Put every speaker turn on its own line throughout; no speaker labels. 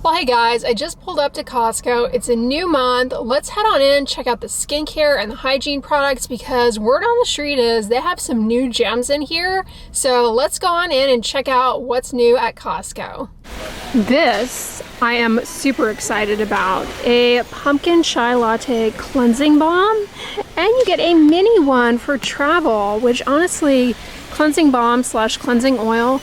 Well, hey guys, I just pulled up to Costco. It's a new month. Let's head on in, check out the skincare and the hygiene products because word on the street is they have some new gems in here. So let's go on in and check out what's new at Costco. This I am super excited about. A pumpkin chai latte cleansing balm. And you get a mini one for travel, which honestly, cleansing balm slash cleansing oil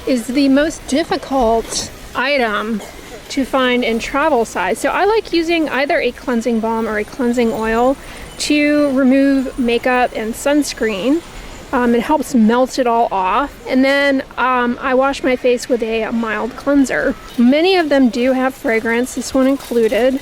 is the most difficult item to find in travel size. So I like using either a cleansing balm or a cleansing oil to remove makeup and sunscreen. It helps melt it all off. And then I wash my face with a mild cleanser. Many of them do have fragrance, this one included.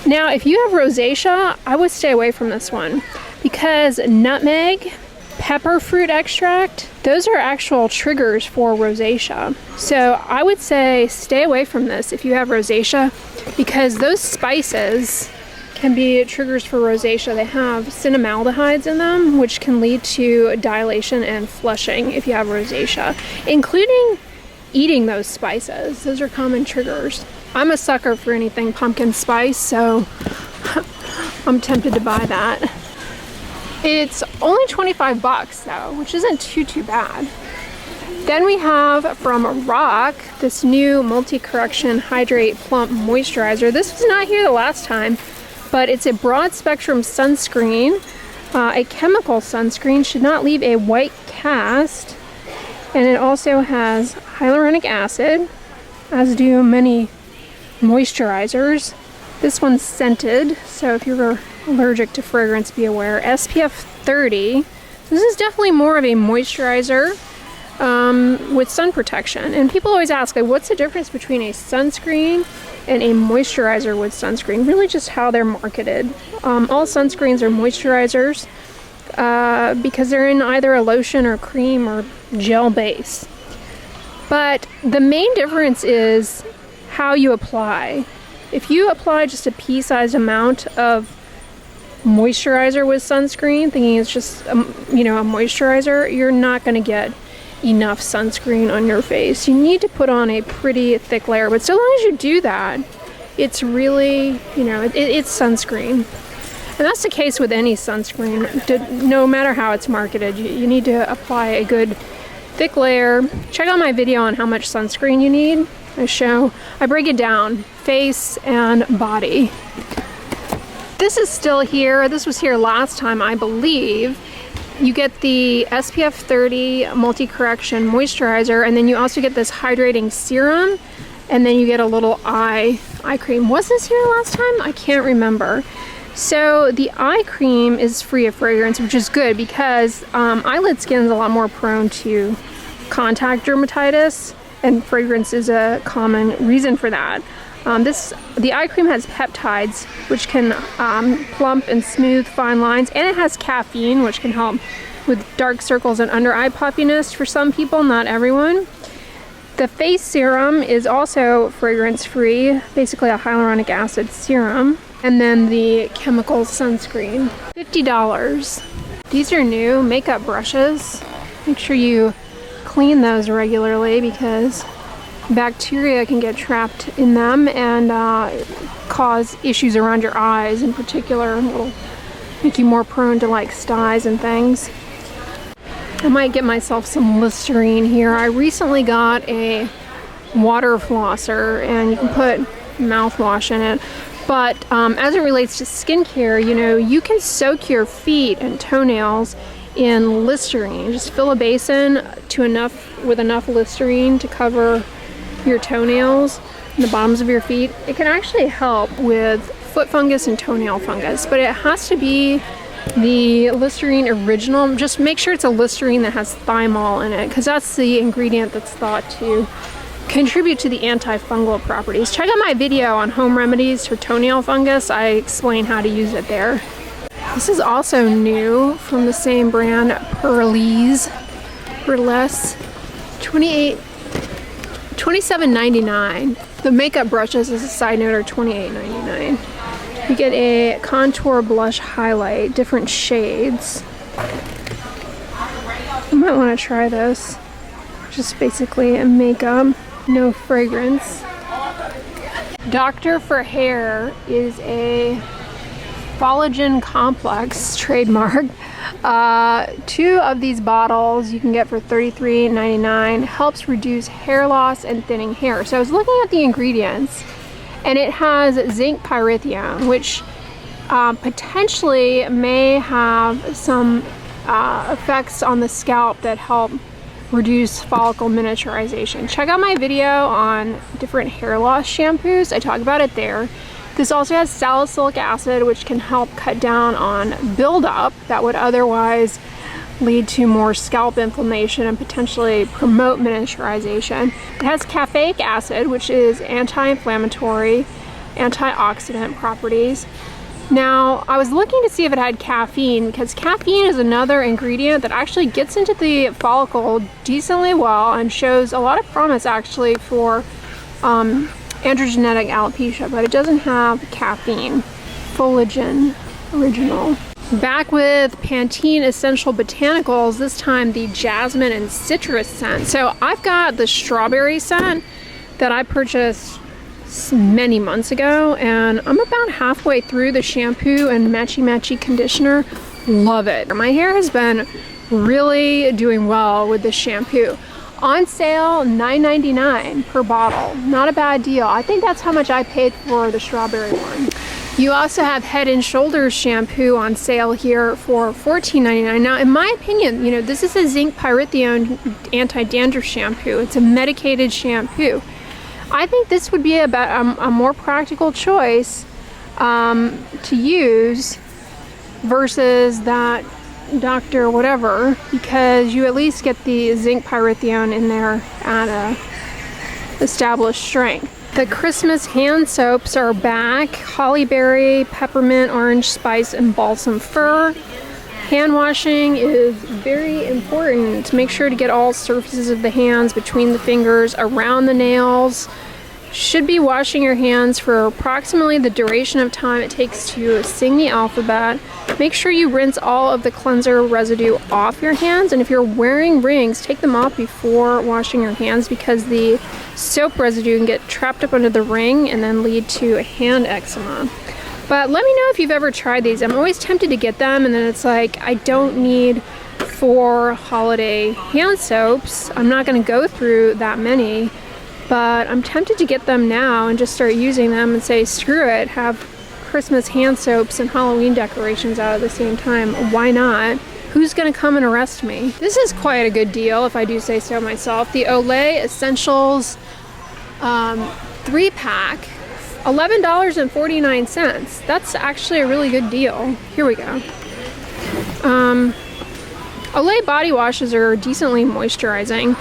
Now, if you have rosacea, I would stay away from this one because nutmeg, pepper fruit extract, those are actual triggers for rosacea. So I would say stay away from this if you have rosacea because those spices can be triggers for rosacea. They have cinnamaldehydes in them, which can lead to dilation and flushing if you have rosacea, including eating those spices. Those are common triggers. I'm a sucker for anything pumpkin spice, so I'm tempted to buy that. It's only 25 bucks though, which isn't too bad. Then we have from Rock this new multi-correction hydrate plump moisturizer. This was not here the last time, but it's a broad spectrum sunscreen. A chemical sunscreen, should not leave a white cast. And it also has hyaluronic acid, as do many moisturizers. This one's scented, so if you're allergic to fragrance, be aware. SPF 30. This is definitely more of a moisturizer with sun protection. And people always ask, like, what's the difference between a sunscreen and a moisturizer with sunscreen? Really just how they're marketed. All sunscreens are moisturizers because they're in either a lotion or cream or gel base. But the main difference is how you apply. If you apply just a pea-sized amount of moisturizer with sunscreen, thinking it's just a moisturizer, you're not going to get enough sunscreen on your face. You need to put on a pretty thick layer, but so long as you do that, it's really, it's sunscreen. And that's the case with any sunscreen, no matter how it's marketed. You need to apply a good thick layer. Check out my video on how much sunscreen you need. I break it down, face and body. This is still here. This was here last time, I believe. You get the SPF 30 multi-correction moisturizer, and then you also get this hydrating serum, and then you get a little eye cream. Was this here last time? I can't remember. So the eye cream is free of fragrance, which is good because eyelid skin is a lot more prone to contact dermatitis, and fragrance is a common reason for that. The eye cream has peptides, which can plump and smooth fine lines, and it has caffeine, which can help with dark circles and under eye puffiness for some people, not everyone. The face serum is also fragrance-free, basically a hyaluronic acid serum. And then the chemical sunscreen, $50. These are new makeup brushes. Make sure you clean those regularly because bacteria can get trapped in them and cause issues around your eyes in particular. It'll make you more prone to like styes and things. I might get myself some Listerine here. I recently got a water flosser and you can put mouthwash in it. But as it relates to skincare, you can soak your feet and toenails in Listerine. Just fill a basin with enough Listerine to cover your toenails and the bottoms of your feet. It can actually help with foot fungus and toenail fungus, but it has to be the Listerine original. Just make sure it's a Listerine that has thymol in it because that's the ingredient that's thought to contribute to the antifungal properties. Check out my video on home remedies for toenail fungus. I explain how to use it there. This is also new from the same brand, Burlesque. $27.99. The makeup brushes, as a side note, are $28.99. You get a contour blush highlight, different shades. I might want to try this. Just basically a makeup, no fragrance. Doctor for Hair is a collagen complex trademark. 2 of these bottles you can get for $33.99. Helps reduce hair loss and thinning hair. So I was looking at the ingredients, and it has zinc pyrithione, which potentially may have some effects on the scalp that help reduce follicle miniaturization. Check out my video on different hair loss shampoos. I talk about it there. This also has salicylic acid, which can help cut down on buildup that would otherwise lead to more scalp inflammation and potentially promote miniaturization. It has caffeic acid, which is anti-inflammatory, antioxidant properties. Now, I was looking to see if it had caffeine, because caffeine is another ingredient that actually gets into the follicle decently well and shows a lot of promise actually for androgenetic alopecia, but it doesn't have caffeine. Fuligen original. Back with Pantene Essential Botanicals, this time the jasmine and citrus scent. So I've got the strawberry scent that I purchased many months ago, and I'm about halfway through the shampoo and matchy conditioner. Love it. My hair has been really doing well with this shampoo. On sale, $9.99 per bottle. Not a bad deal. I think that's how much I paid for the strawberry one. You also have Head and Shoulders shampoo on sale here for $14.99. Now, in my opinion, this is a zinc pyrithione anti-dandruff shampoo. It's a medicated shampoo. I think this would be a more practical choice to use versus that Dr. whatever, because you at least get the zinc pyrithione in there at a established strength. The Christmas hand soaps are back. Holly berry, peppermint, orange spice, and balsam fir. Hand washing is very important. Make sure to get all surfaces of the hands, between the fingers, around the nails. Should be washing your hands for approximately the duration of time it takes to sing the alphabet. Make sure you rinse all of the cleanser residue off your hands, and if you're wearing rings, take them off before washing your hands, because the soap residue can get trapped up under the ring and then lead to hand eczema. But let me know if you've ever tried these. I'm always tempted to get them, and then it's like, I don't need 4 holiday hand soaps. I'm not going to go through that many, but I'm tempted to get them now and just start using them and say, screw it, have Christmas hand soaps and Halloween decorations out at the same time. Why not? Who's going to come and arrest me? This is quite a good deal, if I do say so myself. The Olay Essentials 3-pack, $11.49. That's actually a really good deal. Here we go. Olay body washes are decently moisturizing.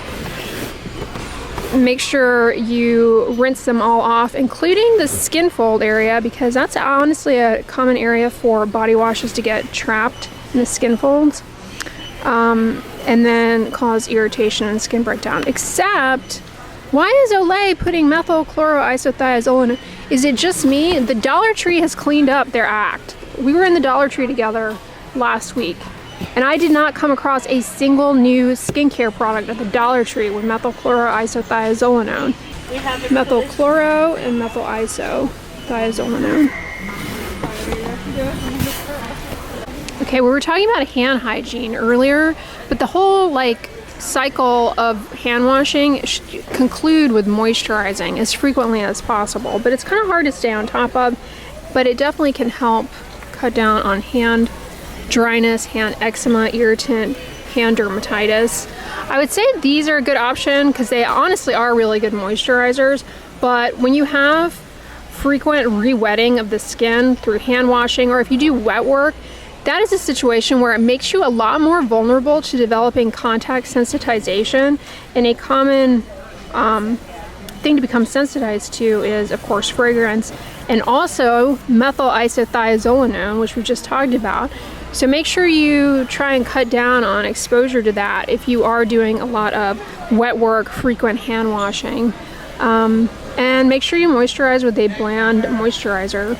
Make sure you rinse them all off, including the skin fold area, because that's honestly a common area for body washes to get trapped in the skin folds, and then cause irritation and skin breakdown. Except, why is Olay putting methylchloroisothiazolone? Is it just me? The Dollar Tree has cleaned up their act. We were in the Dollar Tree together last week, and I did not come across a single new skincare product at the Dollar Tree with methylchloroisothiazolone. Methylchloro and methylisothiazolone. Okay, we were talking about hand hygiene earlier, but the whole cycle of hand washing should conclude with moisturizing as frequently as possible. But it's kind of hard to stay on top of, but it definitely can help cut down on hand dryness, hand eczema, irritant, hand dermatitis. I would say these are a good option because they honestly are really good moisturizers, but when you have frequent re-wetting of the skin through hand washing, or if you do wet work, that is a situation where it makes you a lot more vulnerable to developing contact sensitization. And a common thing to become sensitized to is, of course, fragrance, and also methyl isothiazolone, which we just talked about. So make sure you try and cut down on exposure to that if you are doing a lot of wet work, frequent hand washing. And make sure you moisturize with a bland moisturizer.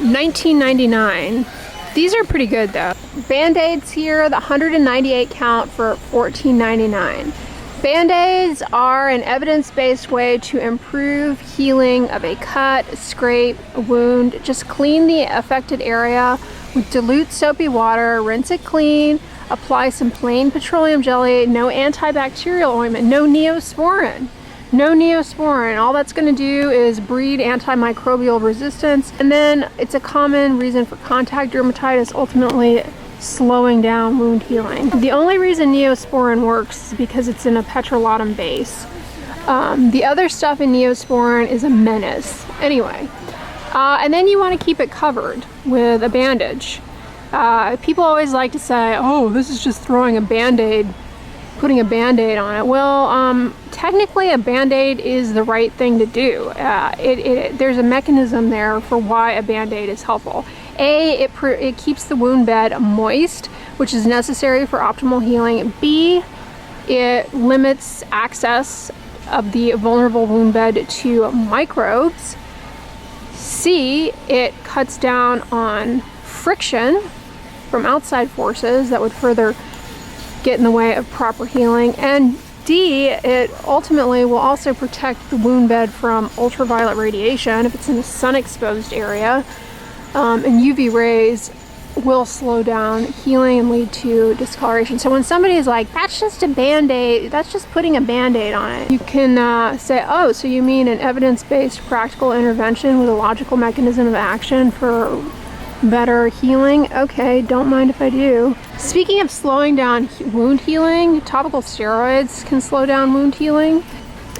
$19.99. These are pretty good though. Band-Aids here, the 198 count for $14.99. Band-Aids are an evidence-based way to improve healing of a cut, scrape, a wound. Just clean the affected area with dilute soapy water, rinse it clean, apply some plain petroleum jelly, no antibacterial ointment, no Neosporin. No Neosporin. All that's going to do is breed antimicrobial resistance, and then it's a common reason for contact dermatitis, ultimately slowing down wound healing. The only reason Neosporin works is because it's in a petrolatum base. The other stuff in Neosporin is a menace. Anyway, and then you want to keep it covered with a bandage. People always like to say, oh, this is just throwing a Band-Aid, putting a Band-Aid on it. Well, technically a Band-Aid is the right thing to do. There's a mechanism there for why a Band-Aid is helpful. A, it keeps the wound bed moist, which is necessary for optimal healing. B, it limits access of the vulnerable wound bed to microbes. C, it cuts down on friction from outside forces that would further get in the way of proper healing. And D, it ultimately will also protect the wound bed from ultraviolet radiation if it's in a sun-exposed area. And UV rays will slow down healing and lead to discoloration. So when somebody is like, that's just a Band-Aid, that's just putting a Band-Aid on it, you can say, oh, so you mean an evidence-based practical intervention with a logical mechanism of action for better healing? Okay, don't mind if I do. Speaking of slowing down wound healing, topical steroids can slow down wound healing.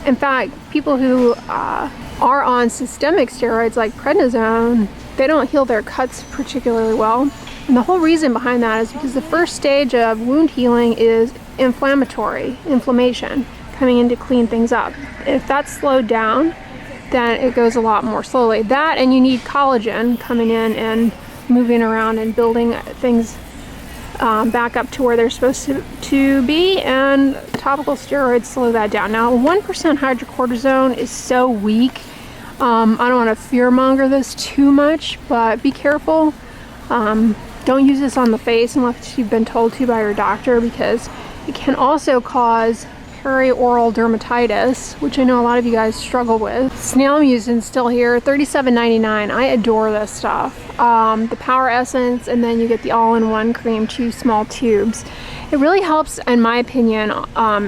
In fact, people who are on systemic steroids like prednisone, they don't heal their cuts particularly well. And the whole reason behind that is because the first stage of wound healing is inflammation, coming in to clean things up. If that's slowed down, then it goes a lot more slowly. That, and you need collagen coming in and moving around and building things back up to where they're supposed to be, and topical steroids slow that down. Now, 1% hydrocortisone is so weak. I don't want to fear-monger this too much, but be careful. Don't use this on the face unless you've been told to by your doctor, because it can also cause perioral dermatitis, which I know a lot of you guys struggle with. Snail mucin's still here, $37.99. I adore this stuff. The Power Essence, and then you get the all-in-one cream, 2 small tubes. It really helps, in my opinion,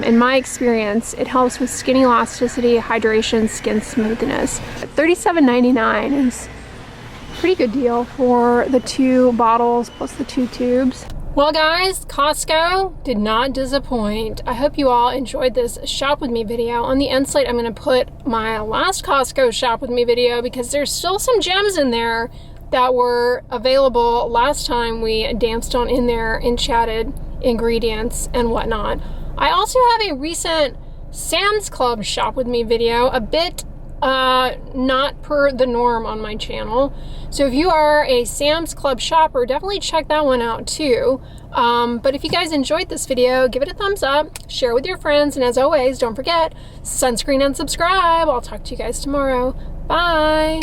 in my experience, it helps with skin elasticity, hydration, skin smoothness. $37.99 is a pretty good deal for the 2 bottles plus the 2 tubes. Well guys, Costco did not disappoint. I hope you all enjoyed this shop with me video. On the end slate, I'm going to put my last Costco shop with me video because there's still some gems in there that were available last time we danced on in there and chatted ingredients and whatnot. I also have a recent Sam's Club shop with me video, a bit not per the norm on my channel. So if you are a Sam's Club shopper, definitely check that one out too. But if you guys enjoyed this video, give it a thumbs up, share with your friends, and as always, don't forget, sunscreen and subscribe. I'll talk to you guys tomorrow. Bye.